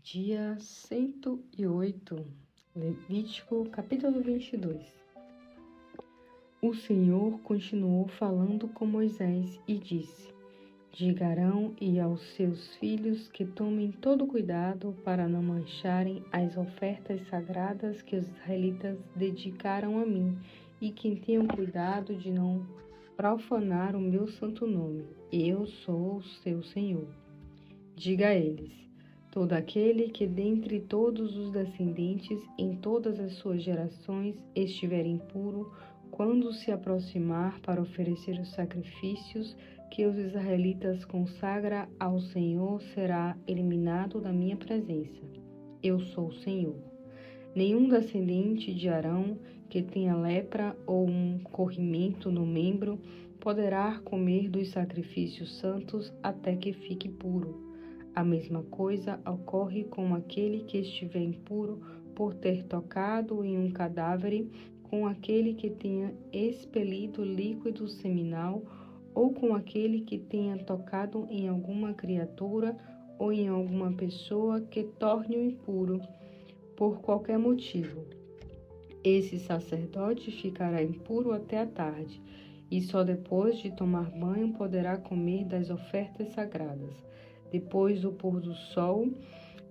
Dia 108, Levítico, capítulo 22. O Senhor continuou falando com Moisés e disse: Diga a Arão e aos seus filhos que tomem todo cuidado para não mancharem as ofertas sagradas que os israelitas dedicaram a mim e que tenham cuidado de não profanar o meu santo nome. Eu sou o seu Senhor. Diga a eles: todo aquele que dentre todos os descendentes em todas as suas gerações estiver impuro, quando se aproximar para oferecer os sacrifícios que os israelitas consagram ao Senhor, será eliminado da minha presença. Eu sou o Senhor. Nenhum descendente de Arão que tenha lepra ou um corrimento no membro poderá comer dos sacrifícios santos até que fique puro. A mesma coisa ocorre com aquele que estiver impuro por ter tocado em um cadáver, com aquele que tenha expelido líquido seminal, ou com aquele que tenha tocado em alguma criatura ou em alguma pessoa que torne-o impuro, por qualquer motivo. Esse sacerdote ficará impuro até a tarde, e só depois de tomar banho poderá comer das ofertas sagradas. Depois do pôr do sol,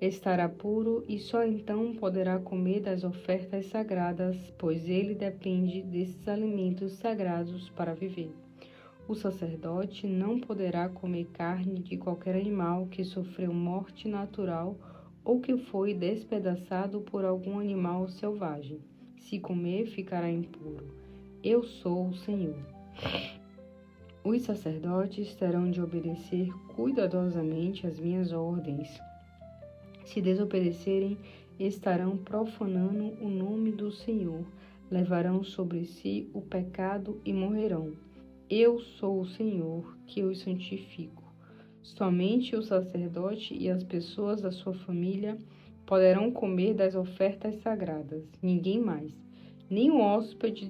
estará puro e só então poderá comer das ofertas sagradas, pois ele depende desses alimentos sagrados para viver. O sacerdote não poderá comer carne de qualquer animal que sofreu morte natural ou que foi despedaçado por algum animal selvagem. Se comer, ficará impuro. Eu sou o Senhor. Os sacerdotes terão de obedecer cuidadosamente às minhas ordens. Se desobedecerem, estarão profanando o nome do Senhor, levarão sobre si o pecado e morrerão. Eu sou o Senhor, que os santifico. Somente o sacerdote e as pessoas da sua família poderão comer das ofertas sagradas, ninguém mais. Nem o hóspede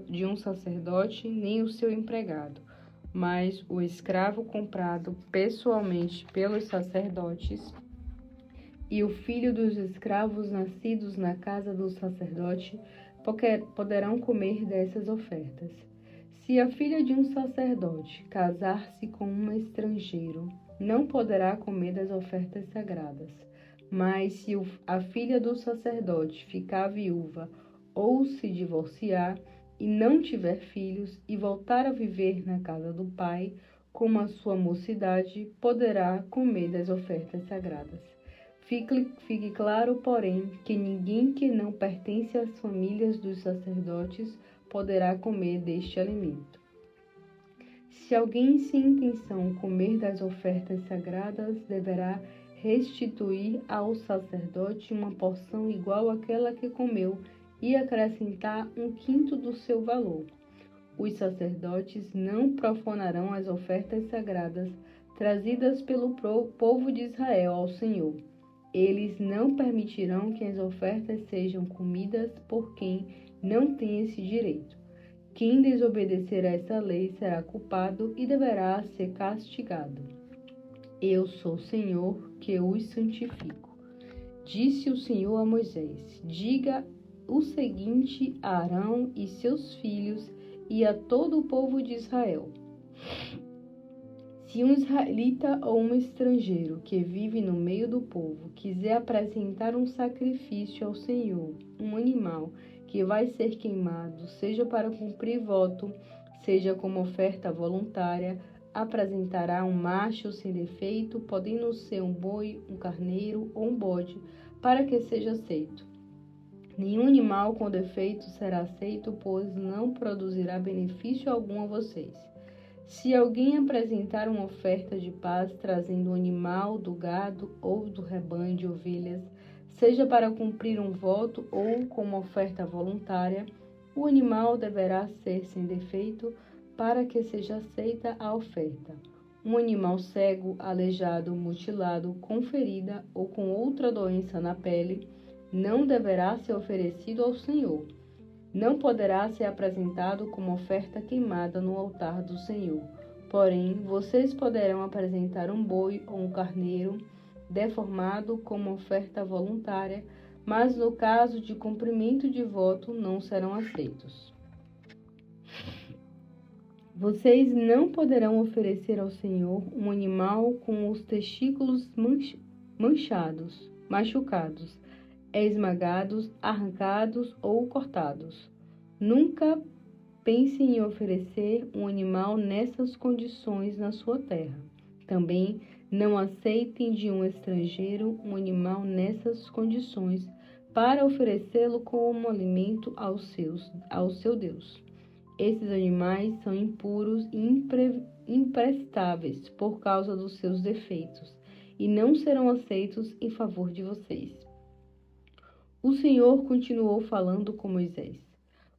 de um sacerdote, nem o seu empregado, mas o escravo comprado pessoalmente pelos sacerdotes e o filho dos escravos nascidos na casa do sacerdote poderão comer dessas ofertas. Se a filha de um sacerdote casar-se com um estrangeiro, não poderá comer das ofertas sagradas. Mas se a filha do sacerdote ficar viúva ou se divorciar e não tiver filhos e voltar a viver na casa do pai, como a sua mocidade, poderá comer das ofertas sagradas. Fique claro, porém, que ninguém que não pertence às famílias dos sacerdotes poderá comer deste alimento. Se alguém sem intenção comer das ofertas sagradas, deverá restituir ao sacerdote uma porção igual àquela que comeu e acrescentar 1/5 do seu valor. Os sacerdotes não profanarão as ofertas sagradas trazidas pelo povo de Israel ao Senhor. Eles não permitirão que as ofertas sejam comidas por quem não tem esse direito. Quem desobedecer a essa lei será culpado e deverá ser castigado. Eu sou o Senhor, que os santifico. Disse o Senhor a Moisés: diga o seguinte a Arão e seus filhos e a todo o povo de Israel: se um israelita ou um estrangeiro que vive no meio do povo quiser apresentar um sacrifício ao Senhor, um animal que vai ser queimado, seja para cumprir voto, seja como oferta voluntária, apresentará um macho sem defeito, podendo ser um boi, um carneiro ou um bode, para que seja aceito. Nenhum animal com defeito será aceito, pois não produzirá benefício algum a vocês. Se alguém apresentar uma oferta de paz trazendo um animal do gado ou do rebanho de ovelhas, seja para cumprir um voto ou como oferta voluntária, o animal deverá ser sem defeito para que seja aceita a oferta. Um animal cego, aleijado, mutilado, com ferida ou com outra doença na pele, não deverá ser oferecido ao Senhor. Não poderá ser apresentado como oferta queimada no altar do Senhor. Porém, vocês poderão apresentar um boi ou um carneiro deformado como oferta voluntária, mas no caso de cumprimento de voto não serão aceitos. Vocês não poderão oferecer ao Senhor um animal com os testículos manchados, machucados, esmagados, arrancados ou cortados. Nunca pensem em oferecer um animal nessas condições na sua terra. Também não aceitem de um estrangeiro um animal nessas condições para oferecê-lo como alimento ao seu Deus. Esses animais são impuros e imprestáveis por causa dos seus defeitos e não serão aceitos em favor de vocês. O Senhor continuou falando com Moisés.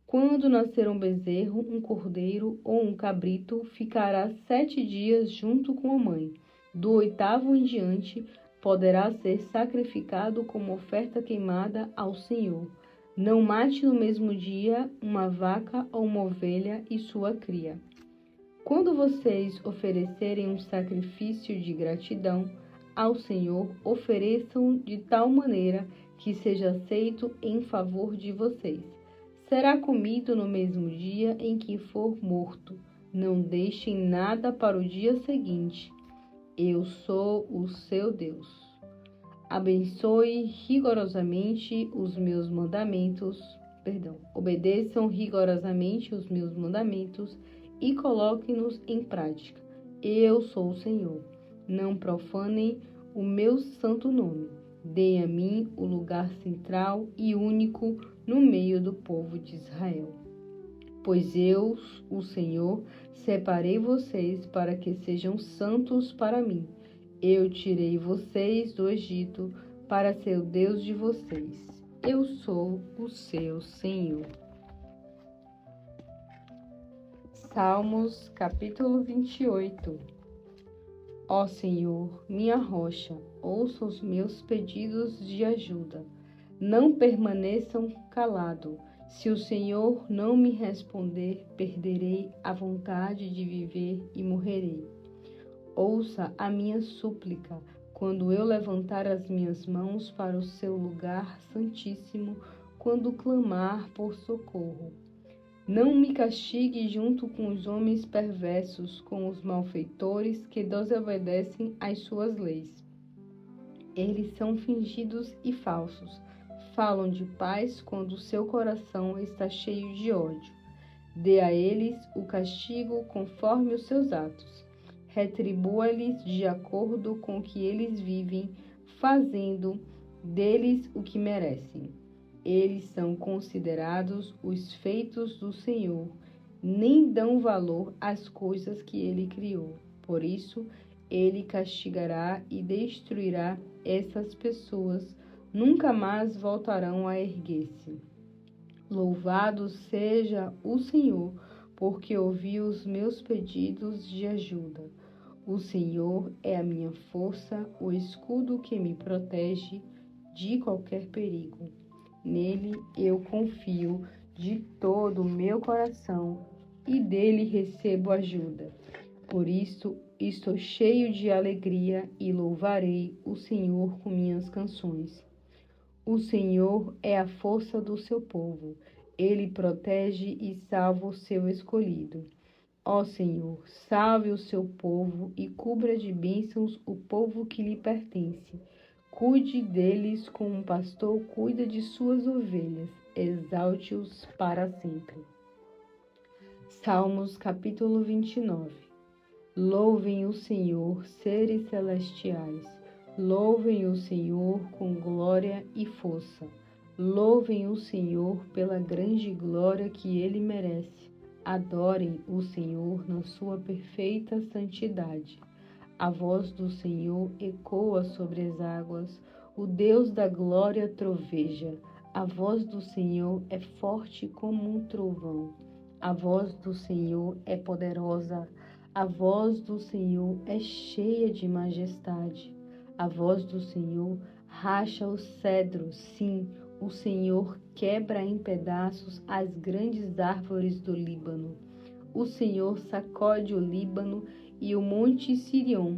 Quando nascer um bezerro, um cordeiro ou um cabrito, ficará 7 dias junto com a mãe. Do 8º em diante, poderá ser sacrificado como oferta queimada ao Senhor. Não mate no mesmo dia uma vaca ou uma ovelha e sua cria. Quando vocês oferecerem um sacrifício de gratidão ao Senhor, ofereçam de tal maneira que seja aceito em favor de vocês. Será comido no mesmo dia em que for morto. Não deixem nada para o dia seguinte. Eu sou o seu Deus. Abençoe rigorosamente os meus mandamentos, obedeçam rigorosamente os meus mandamentos e coloquem-nos em prática. Eu sou o Senhor. Não profanem o meu santo nome. Deem a mim o lugar central e único no meio do povo de Israel. Pois eu, o Senhor, separei vocês para que sejam santos para mim. Eu tirei vocês do Egito para ser o Deus de vocês. Eu sou o seu Senhor. Salmos, capítulo 28. Ó Senhor, minha rocha, ouça os meus pedidos de ajuda. Não permaneçam calado. Se o Senhor não me responder, perderei a vontade de viver e morrerei. Ouça a minha súplica quando eu levantar as minhas mãos para o seu lugar santíssimo, quando clamar por socorro. Não me castigue junto com os homens perversos, com os malfeitores que desobedecem às suas leis. Eles são fingidos e falsos. Falam de paz quando seu coração está cheio de ódio. Dê a eles o castigo conforme os seus atos. Retribua-lhes de acordo com o que eles vivem, fazendo deles o que merecem. Eles são considerados os feitos do Senhor, nem dão valor às coisas que ele criou. Por isso, ele castigará e destruirá essas pessoas, nunca mais voltarão a erguer-se. Louvado seja o Senhor, porque ouviu os meus pedidos de ajuda. O Senhor é a minha força, o escudo que me protege de qualquer perigo. Nele eu confio de todo o meu coração e dele recebo ajuda. Por isso estou cheio de alegria e louvarei o Senhor com minhas canções. O Senhor é a força do seu povo. Ele protege e salva o seu escolhido. Ó Senhor, salve o seu povo e cubra de bênçãos o povo que lhe pertence. Cuide deles como um pastor cuida de suas ovelhas. Exalte-os para sempre. Salmos, capítulo 29. Louvem o Senhor, seres celestiais. Louvem o Senhor com glória e força. Louvem o Senhor pela grande glória que ele merece. Adorem o Senhor na sua perfeita santidade. A voz do Senhor ecoa sobre as águas, o Deus da glória troveja. A voz do Senhor é forte como um trovão. A voz do Senhor é poderosa. A voz do Senhor é cheia de majestade. A voz do Senhor racha os cedros, sim, o Senhor quebra em pedaços as grandes árvores do Líbano. O Senhor sacode o Líbano e o monte Sirion,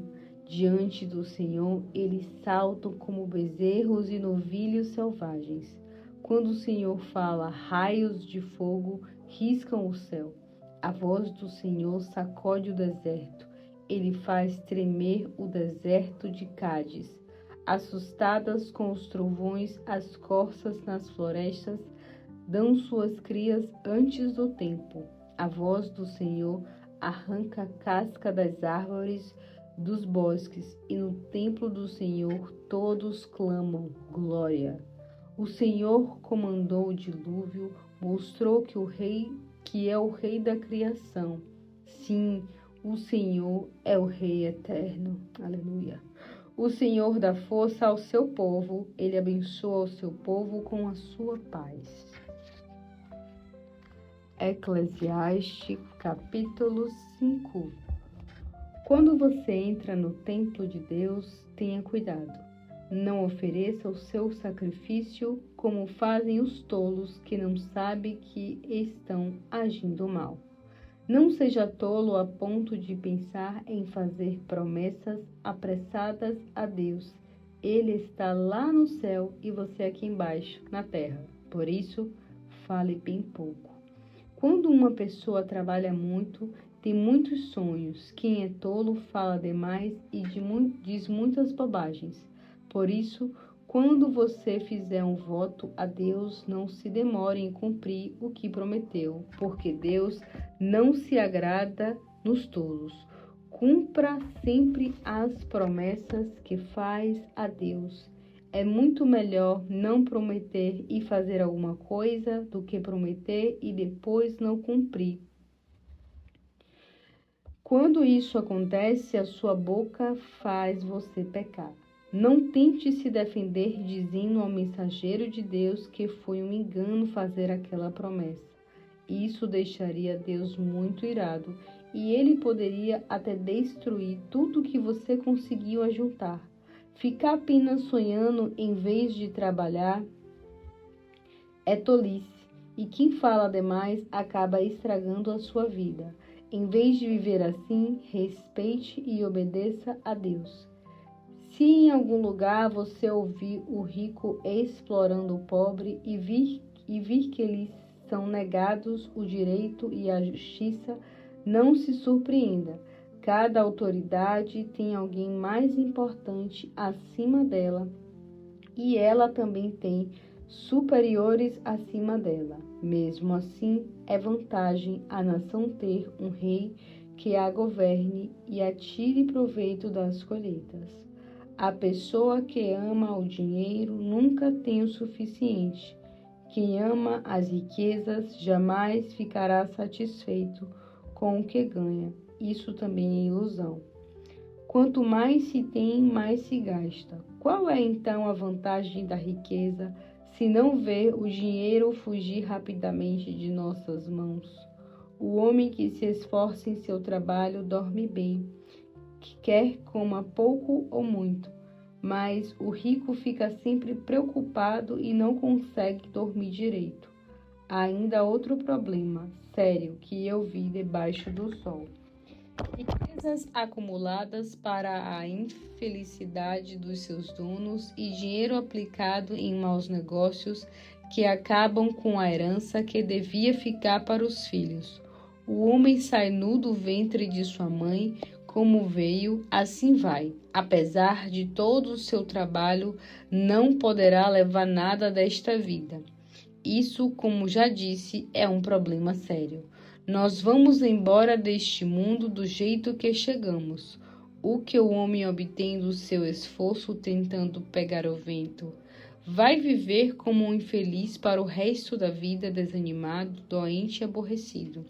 Diante do Senhor, eles saltam como bezerros e novilhos selvagens. Quando o Senhor fala, raios de fogo riscam o céu. A voz do Senhor sacode o deserto. Ele faz tremer o deserto de Cádiz. Assustadas com os trovões, as corças nas florestas dão suas crias antes do tempo. A voz do Senhor arranca a casca das árvores dos bosques, e no templo do Senhor todos clamam glória. O Senhor comandou o dilúvio, mostrou que é o rei da criação. Sim, o Senhor é o rei eterno. Aleluia. O Senhor dá força ao seu povo, ele abençoa o seu povo com a sua paz. Eclesiastes, capítulo 5. Quando você entra no templo de Deus, tenha cuidado. Não ofereça o seu sacrifício como fazem os tolos que não sabem que estão agindo mal. Não seja tolo a ponto de pensar em fazer promessas apressadas a Deus. Ele está lá no céu e você aqui embaixo, na terra. Por isso, fale bem pouco. Quando uma pessoa trabalha muito, tem muitos sonhos. Quem é tolo fala demais e diz muitas bobagens. Por isso, quando você fizer um voto a Deus, não se demore em cumprir o que prometeu, porque Deus não se agrada nos tolos. Cumpra sempre as promessas que faz a Deus. É muito melhor não prometer e fazer alguma coisa do que prometer e depois não cumprir. Quando isso acontece, a sua boca faz você pecar. Não tente se defender dizendo ao mensageiro de Deus que foi um engano fazer aquela promessa. Isso deixaria Deus muito irado e ele poderia até destruir tudo que você conseguiu ajuntar. Ficar apenas sonhando em vez de trabalhar é tolice, e quem fala demais acaba estragando a sua vida. Em vez de viver assim, respeite e obedeça a Deus. Se em algum lugar você ouvir o rico explorando o pobre e vir que lhes são negados o direito e a justiça, não se surpreenda. Cada autoridade tem alguém mais importante acima dela e ela também tem superiores acima dela. Mesmo assim, é vantagem a nação ter um rei que a governe e atire proveito das colheitas. A pessoa que ama o dinheiro nunca tem o suficiente. Quem ama as riquezas jamais ficará satisfeito com o que ganha. Isso também é ilusão. Quanto mais se tem, mais se gasta. Qual é então a vantagem da riqueza, se não ver o dinheiro fugir rapidamente de nossas mãos? O homem que se esforça em seu trabalho dorme bem, quer coma pouco ou muito, mas o rico fica sempre preocupado e não consegue dormir direito. Há ainda outro problema sério que eu vi debaixo do sol. Riquezas acumuladas para a infelicidade dos seus donos e dinheiro aplicado em maus negócios que acabam com a herança que devia ficar para os filhos. O homem sai nu do ventre de sua mãe, como veio, assim vai. Apesar de todo o seu trabalho, não poderá levar nada desta vida. Isso, como já disse, é um problema sério. Nós vamos embora deste mundo do jeito que chegamos. O que o homem obtém do seu esforço tentando pegar o vento? Vai viver como um infeliz para o resto da vida, desanimado, doente e aborrecido.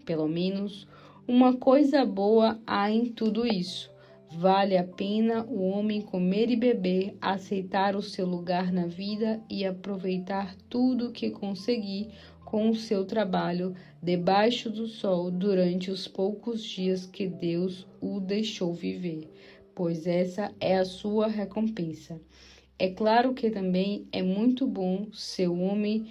Pelo menos, uma coisa boa há em tudo isso. Vale a pena o homem comer e beber, aceitar o seu lugar na vida e aproveitar tudo o que conseguir com o seu trabalho debaixo do sol durante os poucos dias que Deus o deixou viver, pois essa é a sua recompensa. É claro que também é muito bom se o homem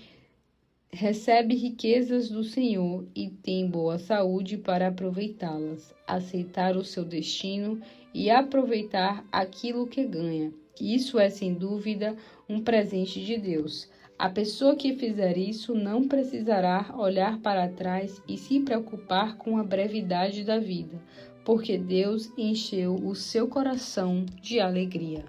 recebe riquezas do Senhor e tem boa saúde para aproveitá-las, aceitar o seu destino e aproveitar aquilo que ganha. Isso é, sem dúvida, um presente de Deus. A pessoa que fizer isso não precisará olhar para trás e se preocupar com a brevidade da vida, porque Deus encheu o seu coração de alegria.